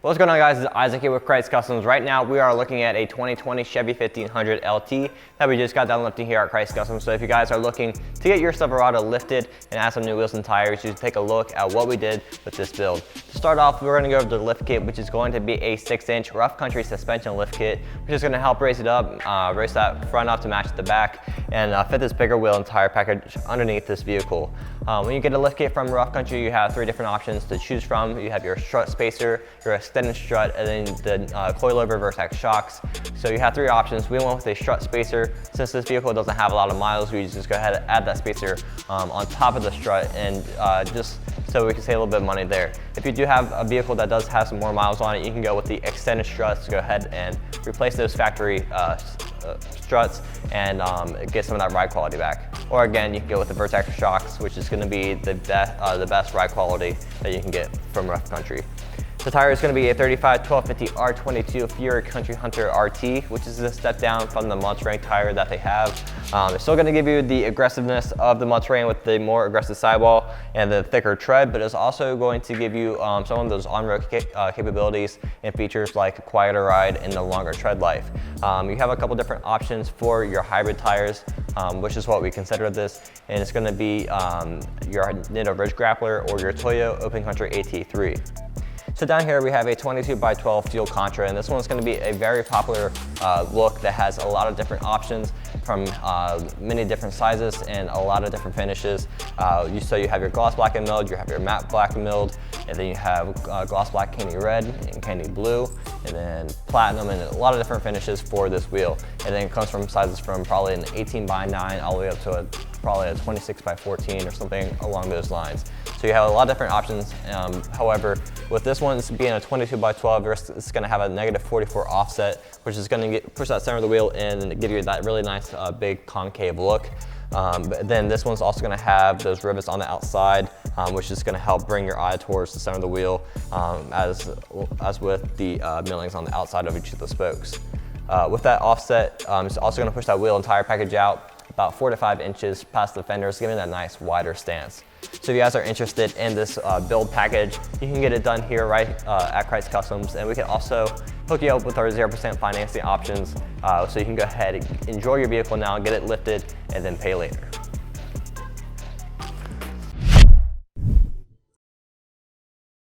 What's going on, guys? It's Isaac here with Krietz Customs. Right now we are looking at a 2020 Chevy 1500 LT that we just got done lifting here at Krietz Customs. So if you guys are looking to get your Silverado lifted and add some new wheels and tires, you should take a look at what we did with this build. To start off, we're going to go over the lift kit, which is going to be a 6-inch rough country suspension lift kit, which is going to help raise it up, raise that front up to match the back, and fit this bigger wheel and tire package underneath this vehicle. When you get a lift kit from Rough Country, you have 3 different options to choose from. You have your strut spacer, your extended strut, and then the coilover Vertex shocks. So you have 3 options. We went with a strut spacer. Since this vehicle doesn't have a lot of miles, we just go ahead and add that spacer on top of the strut, and just so we can save a little bit of money there. If you do have a vehicle that does have some more miles on it, you can go with the extended struts. Go ahead and replace those factory struts and get some of that ride quality back. Or again, you can go with the Vertex shocks, which is going to be the best ride quality that you can get from Rough Country. The tire is going to be a 35 1250 R22 Fuel Country Hunter RT, which is a step down from the Mud-Terrain tire that they have. It's still going to give you the aggressiveness of the Mud-Terrain with the more aggressive sidewall and the thicker tread, but it's also going to give you some of those on-road capabilities and features like a quieter ride and a longer tread life. You have a couple different options for your hybrid tires, which is what we consider this, and it's going to be your Nitto Ridge Grappler or your Toyo Open Country AT3. So down here we have a 22x12 Fuel Contra, and this one's going to be a very popular look that has a lot of different options from many different sizes and a lot of different finishes. So you have your gloss black and milled, you have your matte black and milled, and then you have gloss black candy red and candy blue, and then platinum, and a lot of different finishes for this wheel. And then it comes from sizes from probably an 18x9 all the way up to probably a 26x14 or something along those lines. So you have a lot of different options. However, with this one being a 22x12, it's going to have a -44 offset, which is going to push that center of the wheel in and give you that really nice big concave look. But then this one's also going to have those rivets on the outside, which is going to help bring your eye towards the center of the wheel, as with the millings on the outside of each of the spokes. With that offset, it's also going to push that wheel and tire package out about 4 to 5 inches past the fenders, giving that nice wider stance. So if you guys are interested in this build package, you can get it done here right at Krietz Customs, and we can also hook you up with our 0% financing options, so you can go ahead and enjoy your vehicle now, get it lifted, and then pay later.